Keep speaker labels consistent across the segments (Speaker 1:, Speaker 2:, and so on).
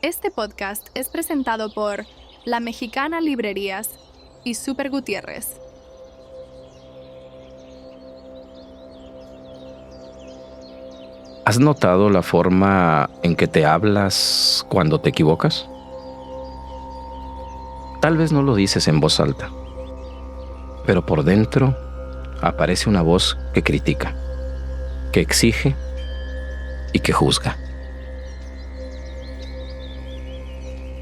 Speaker 1: Este podcast es presentado por La Mexicana Librerías y Super Gutiérrez.
Speaker 2: ¿Has notado la forma en que te hablas cuando te equivocas? Tal vez no lo dices en voz alta, pero por dentro aparece una voz que critica, que exige y que juzga.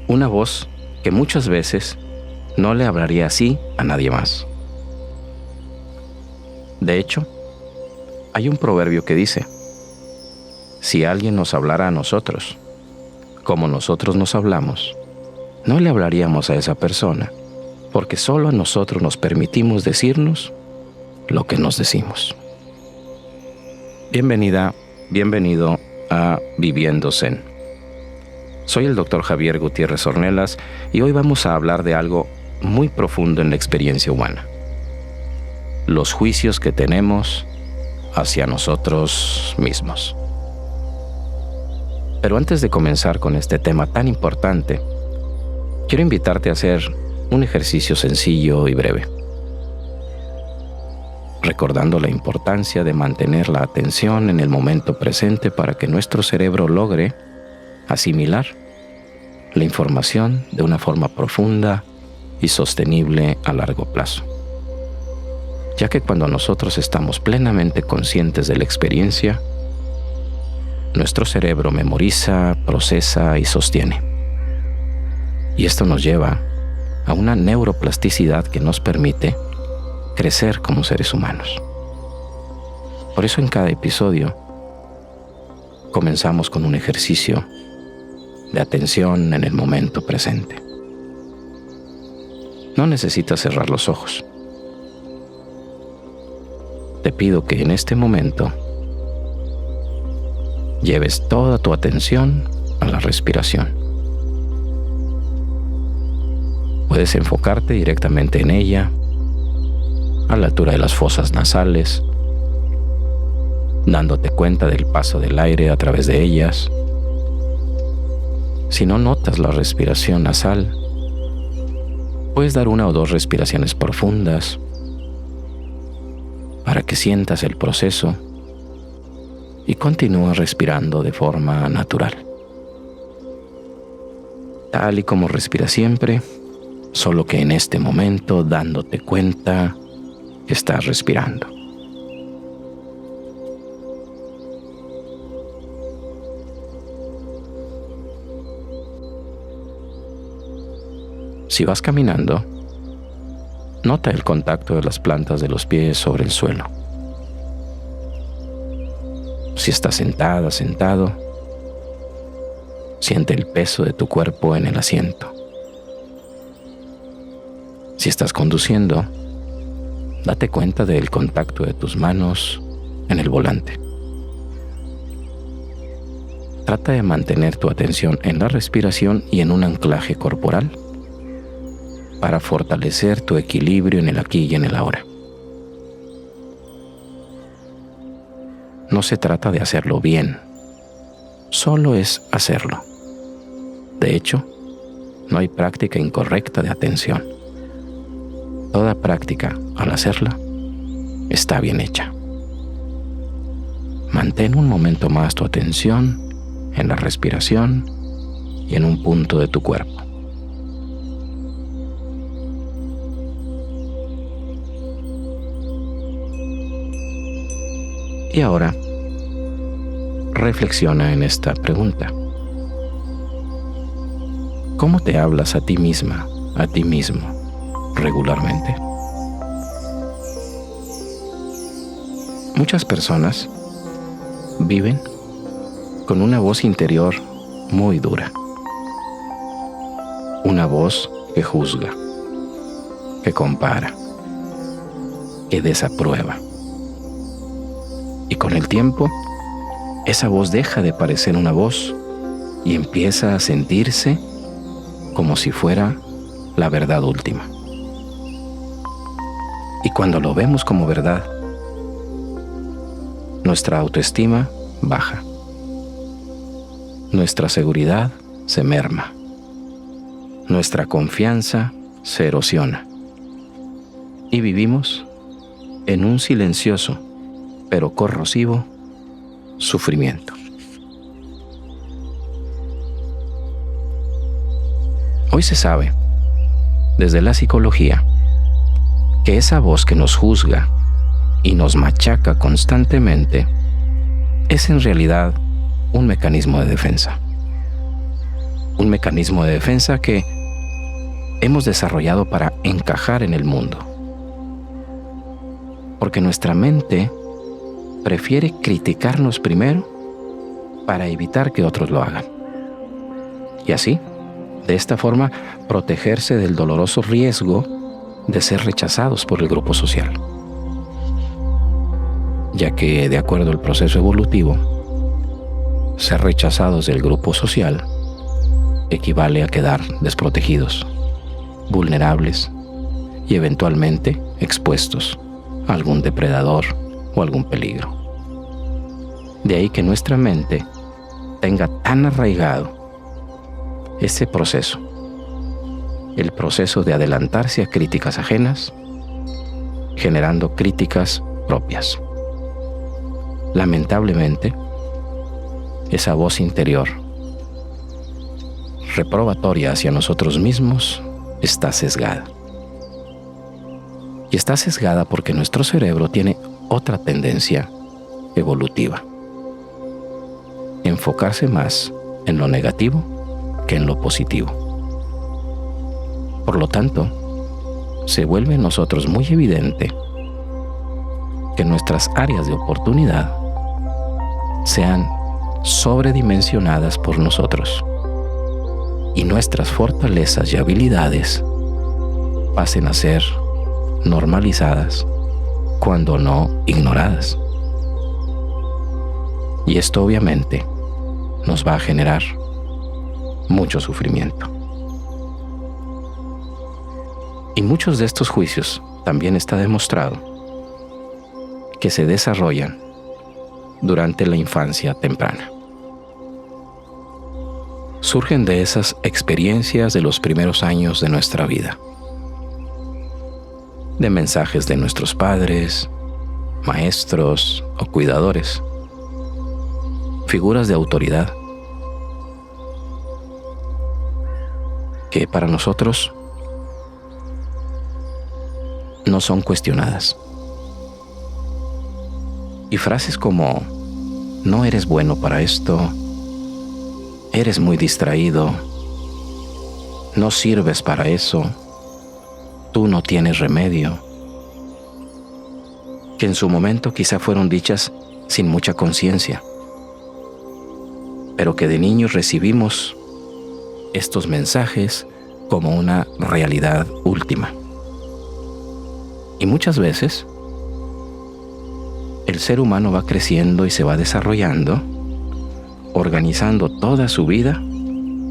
Speaker 2: Una voz que muchas veces no le hablaría así a nadie más. De hecho, hay un proverbio que dice: si alguien nos hablara a nosotros, como nosotros nos hablamos, no le hablaríamos a esa persona, porque solo a nosotros nos permitimos decirnos lo que nos decimos. Bienvenida, bienvenido a Viviendo Zen. Soy el Dr. Javier Gutiérrez Ornelas y hoy vamos a hablar de algo muy profundo en la experiencia humana: los juicios que tenemos hacia nosotros mismos. Pero antes de comenzar con este tema tan importante, quiero invitarte a hacer un ejercicio sencillo y breve, recordando la importancia de mantener la atención en el momento presente para que nuestro cerebro logre asimilar la información de una forma profunda y sostenible a largo plazo. Ya que cuando nosotros estamos plenamente conscientes de la experiencia, nuestro cerebro memoriza, procesa y sostiene. Y esto nos lleva a una neuroplasticidad que nos permite crecer como seres humanos. Por eso en cada episodio comenzamos con un ejercicio de atención en el momento presente. No necesitas cerrar los ojos. Te pido que en este momento lleves toda tu atención a la respiración. Puedes enfocarte directamente en ella, a la altura de las fosas nasales, dándote cuenta del paso del aire a través de ellas. Si no notas la respiración nasal, puedes dar 1 o 2 respiraciones profundas para que sientas el proceso y continúa respirando de forma natural. Tal y como respiras siempre, solo que en este momento dándote cuenta que estás respirando. Si vas caminando, nota el contacto de las plantas de los pies sobre el suelo. Si estás sentada, sentado, siente el peso de tu cuerpo en el asiento. Si estás conduciendo, date cuenta del contacto de tus manos en el volante. Trata de mantener tu atención en la respiración y en un anclaje corporal para fortalecer tu equilibrio en el aquí y en el ahora. No se trata de hacerlo bien, solo es hacerlo. De hecho, no hay práctica incorrecta de atención. Toda práctica, al hacerla, está bien hecha. Mantén un momento más tu atención en la respiración y en un punto de tu cuerpo. Y ahora, reflexiona en esta pregunta. ¿Cómo te hablas a ti misma, a ti mismo, regularmente? Muchas personas viven con una voz interior muy dura. Una voz que juzga, que compara, que desaprueba. Y con el tiempo, esa voz deja de parecer una voz y empieza a sentirse como si fuera la verdad última. Y cuando lo vemos como verdad, nuestra autoestima baja. Nuestra seguridad se merma. Nuestra confianza se erosiona. Y vivimos en un silencioso, pero corrosivo, sufrimiento. Hoy se sabe, desde la psicología, que esa voz que nos juzga y nos machaca constantemente es en realidad un mecanismo de defensa. Un mecanismo de defensa que hemos desarrollado para encajar en el mundo. Porque nuestra mente prefiere criticarnos primero para evitar que otros lo hagan. Y así, de esta forma, protegerse del doloroso riesgo de ser rechazados por el grupo social. Ya que, de acuerdo al proceso evolutivo, ser rechazados del grupo social equivale a quedar desprotegidos, vulnerables y eventualmente expuestos a algún depredador o algún peligro. De ahí que nuestra mente tenga tan arraigado ese proceso, el proceso de adelantarse a críticas ajenas, generando críticas propias. Lamentablemente, esa voz interior reprobatoria hacia nosotros mismos está sesgada. Y está sesgada porque nuestro cerebro tiene otra tendencia evolutiva: enfocarse más en lo negativo que en lo positivo. Por lo tanto, se vuelve en nosotros muy evidente que nuestras áreas de oportunidad sean sobredimensionadas por nosotros y nuestras fortalezas y habilidades pasen a ser normalizadas, cuando no ignoradas. Y esto obviamente nos va a generar mucho sufrimiento. Y muchos de estos juicios también está demostrado que se desarrollan durante la infancia temprana. Surgen de esas experiencias de los primeros años de nuestra vida, de mensajes de nuestros padres, maestros o cuidadores, figuras de autoridad, que para nosotros no son cuestionadas. Y frases como: no eres bueno para esto, eres muy distraído, no sirves para eso, tú no tienes remedio, que en su momento quizá fueron dichas sin mucha conciencia, pero que de niños recibimos estos mensajes como una realidad última. Y muchas veces el ser humano va creciendo y se va desarrollando, organizando toda su vida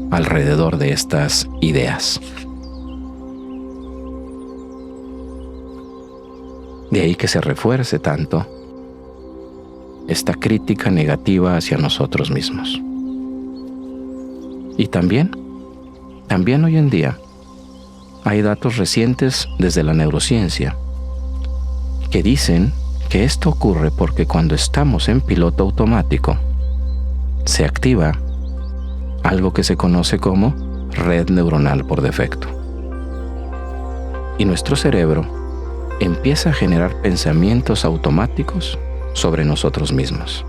Speaker 2: alrededor de estas ideas. De ahí que se refuerce tanto esta crítica negativa hacia nosotros mismos. Y también hoy en día hay datos recientes desde la neurociencia que dicen que esto ocurre porque cuando estamos en piloto automático se activa algo que se conoce como red neuronal por defecto. Y nuestro cerebro empieza a generar pensamientos automáticos sobre nosotros mismos.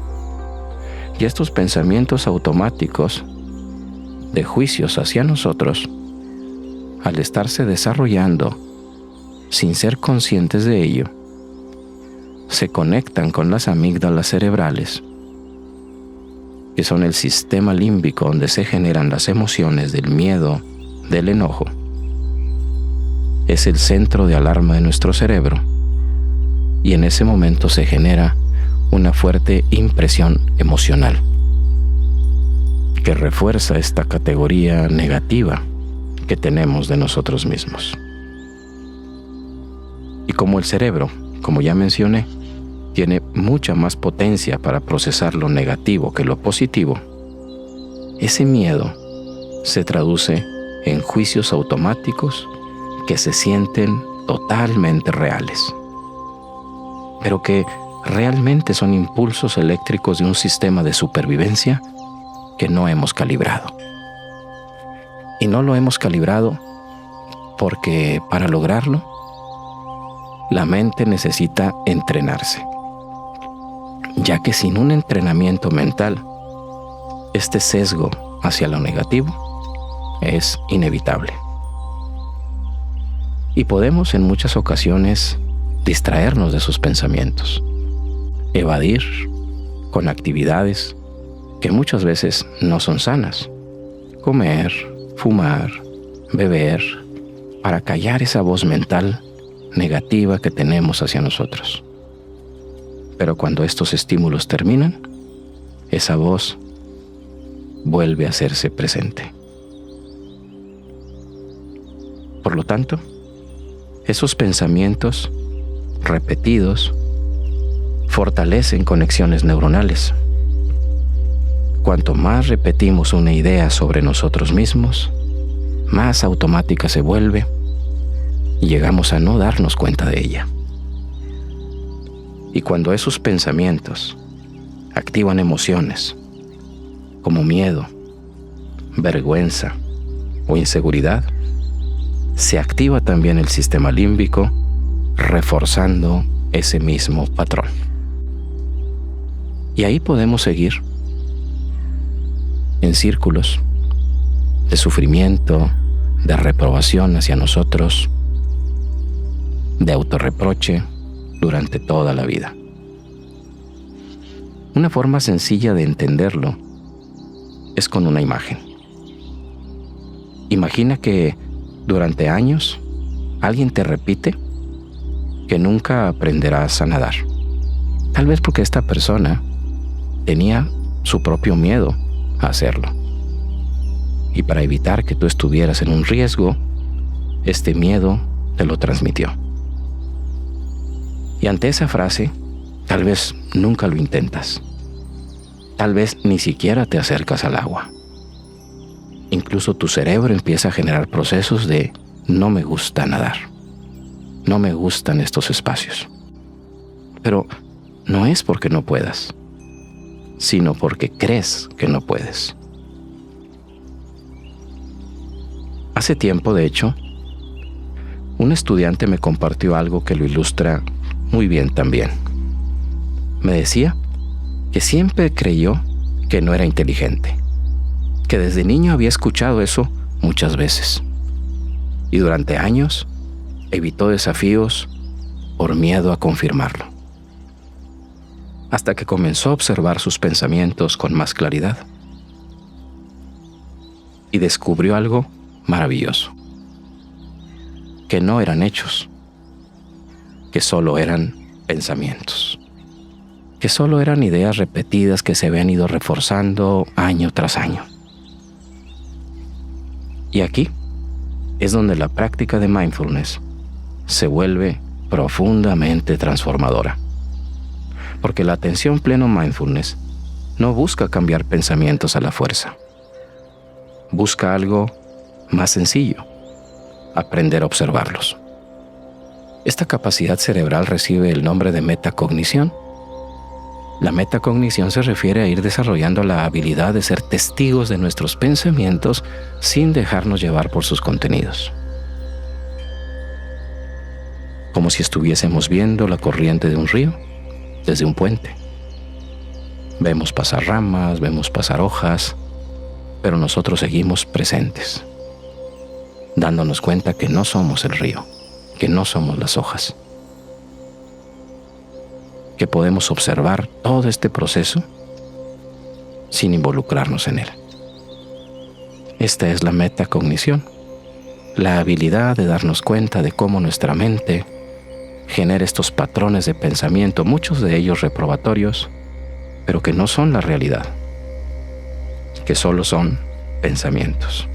Speaker 2: Y estos pensamientos automáticos de juicios hacia nosotros, al estarse desarrollando sin ser conscientes de ello, se conectan con las amígdalas cerebrales, que son el sistema límbico donde se generan las emociones del miedo, del enojo. Es el centro de alarma de nuestro cerebro, y en ese momento se genera una fuerte impresión emocional que refuerza esta categoría negativa que tenemos de nosotros mismos. Y como el cerebro, como ya mencioné, tiene mucha más potencia para procesar lo negativo que lo positivo, ese miedo se traduce en juicios automáticos que se sienten totalmente reales, pero que realmente son impulsos eléctricos de un sistema de supervivencia que no hemos calibrado. Y no lo hemos calibrado porque para lograrlo, la mente necesita entrenarse, ya que sin un entrenamiento mental, este sesgo hacia lo negativo es inevitable. Y podemos en muchas ocasiones distraernos de sus pensamientos, evadir con actividades que muchas veces no son sanas, comer, fumar, beber, para callar esa voz mental negativa que tenemos hacia nosotros. Pero cuando estos estímulos terminan, esa voz vuelve a hacerse presente. Por lo tanto, esos pensamientos repetidos fortalecen conexiones neuronales. Cuanto más repetimos una idea sobre nosotros mismos, más automática se vuelve y llegamos a no darnos cuenta de ella. Y cuando esos pensamientos activan emociones como miedo, vergüenza o inseguridad, se activa también el sistema límbico, reforzando ese mismo patrón. Y ahí podemos seguir en círculos de sufrimiento, de reprobación hacia nosotros, de autorreproche durante toda la vida. Una forma sencilla de entenderlo es con una imagen. Imagina que durante años alguien te repite que nunca aprenderás a nadar. Tal vez porque esta persona tenía su propio miedo a hacerlo. Y para evitar que tú estuvieras en un riesgo, este miedo te lo transmitió. Y ante esa frase, tal vez nunca lo intentas. Tal vez ni siquiera te acercas al agua. Incluso tu cerebro empieza a generar procesos de no me gusta nadar. No me gustan estos espacios. Pero no es porque no puedas, sino porque crees que no puedes. Hace tiempo, de hecho, un estudiante me compartió algo que lo ilustra muy bien también. Me decía que siempre creyó que no era inteligente, que desde niño había escuchado eso muchas veces y durante años evitó desafíos por miedo a confirmarlo, hasta que comenzó a observar sus pensamientos con más claridad y descubrió algo maravilloso, que no eran hechos, que solo eran pensamientos, que solo eran ideas repetidas que se habían ido reforzando año tras año. Y aquí es donde la práctica de mindfulness se vuelve profundamente transformadora, porque la atención pleno mindfulness no busca cambiar pensamientos a la fuerza, busca algo más sencillo: aprender a observarlos. Esta capacidad cerebral recibe el nombre de metacognición. La metacognición se refiere a ir desarrollando la habilidad de ser testigos de nuestros pensamientos sin dejarnos llevar por sus contenidos. Como si estuviésemos viendo la corriente de un río desde un puente. Vemos pasar ramas, vemos pasar hojas, pero nosotros seguimos presentes, dándonos cuenta que no somos el río, que no somos las hojas, que podemos observar todo este proceso sin involucrarnos en él. Esta es la metacognición, la habilidad de darnos cuenta de cómo nuestra mente genera estos patrones de pensamiento, muchos de ellos reprobatorios, pero que no son la realidad, que solo son pensamientos.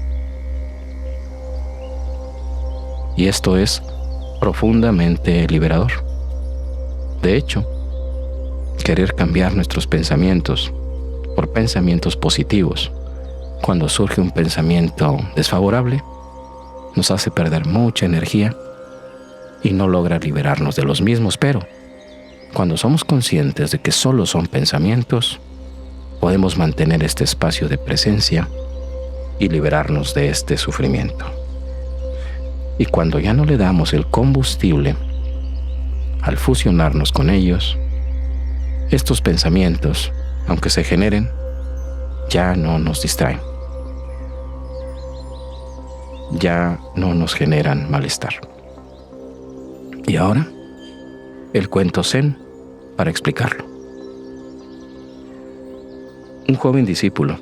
Speaker 2: Y esto es profundamente liberador. De hecho, querer cambiar nuestros pensamientos por pensamientos positivos cuando surge un pensamiento desfavorable, nos hace perder mucha energía y no logra liberarnos de los mismos, pero cuando somos conscientes de que solo son pensamientos, podemos mantener este espacio de presencia y liberarnos de este sufrimiento. Y cuando ya no le damos el combustible, al fusionarnos con ellos, estos pensamientos, aunque se generen, ya no nos distraen. Ya no nos generan malestar. Y ahora, el cuento Zen para explicarlo. Un joven discípulo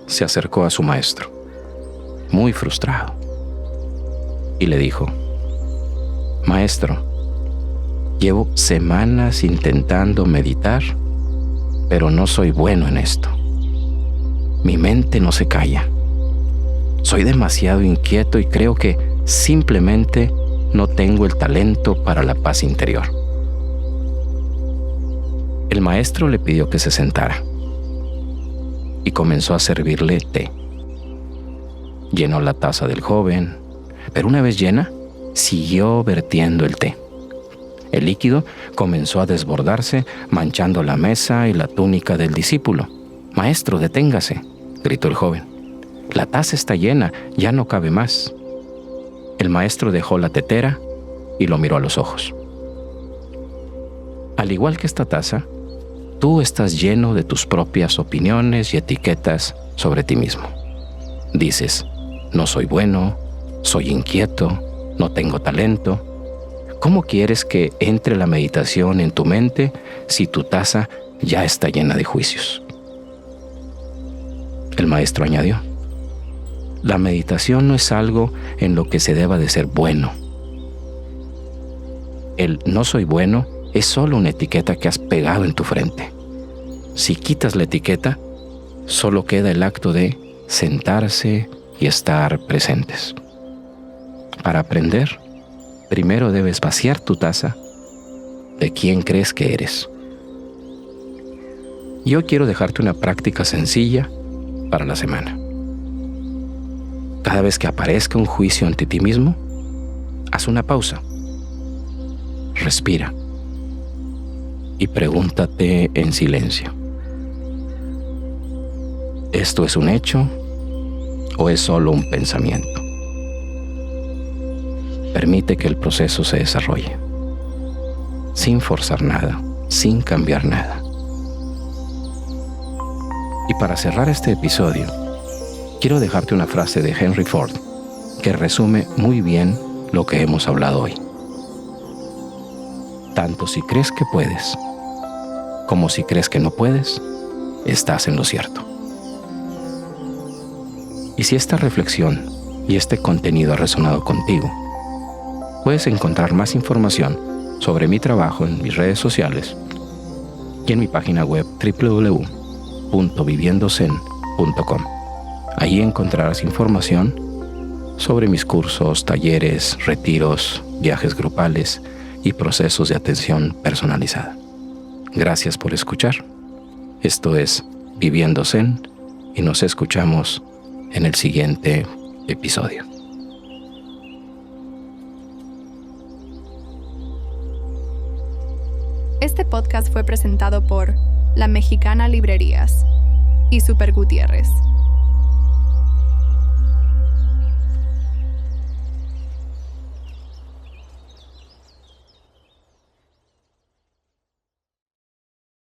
Speaker 2: se acercó a su maestro, muy frustrado, y le dijo: Maestro, llevo semanas intentando meditar, pero no soy bueno en esto. Mi mente no se calla. Soy demasiado inquieto y creo que simplemente no tengo el talento para la paz interior. El maestro le pidió que se sentara y comenzó a servirle té. Llenó la taza del joven, pero una vez llena, siguió vertiendo el té. El líquido comenzó a desbordarse, manchando la mesa y la túnica del discípulo. «Maestro, deténgase», gritó el joven. «La taza está llena, ya no cabe más». El maestro dejó la tetera y lo miró a los ojos. Al igual que esta taza, tú estás lleno de tus propias opiniones y etiquetas sobre ti mismo. Dices: no soy bueno, soy inquieto, no tengo talento. ¿Cómo quieres que entre la meditación en tu mente si tu taza ya está llena de juicios? El maestro añadió: la meditación no es algo en lo que se deba de ser bueno. El no soy bueno es solo una etiqueta que has pegado en tu frente. Si quitas la etiqueta, solo queda el acto de sentarse y estar presentes. Para aprender, primero debes vaciar tu taza de quién crees que eres. Yo quiero dejarte una práctica sencilla para la semana. Cada vez que aparezca un juicio ante ti mismo, haz una pausa. Respira y pregúntate en silencio: ¿esto es un hecho o es solo un pensamiento? Permite que el proceso se desarrolle, sin forzar nada, sin cambiar nada. Y para cerrar este episodio, quiero dejarte una frase de Henry Ford que resume muy bien lo que hemos hablado hoy. Tanto si crees que puedes, como si crees que no puedes, estás en lo cierto. Y si esta reflexión y este contenido ha resonado contigo, puedes encontrar más información sobre mi trabajo en mis redes sociales y en mi página web www.viviendozen.com. Allí encontrarás información sobre mis cursos, talleres, retiros, viajes grupales y procesos de atención personalizada. Gracias por escuchar. Esto es Viviendo Zen y nos escuchamos en el siguiente episodio.
Speaker 1: Este podcast fue presentado por La Mexicana Librerías y Super Gutiérrez.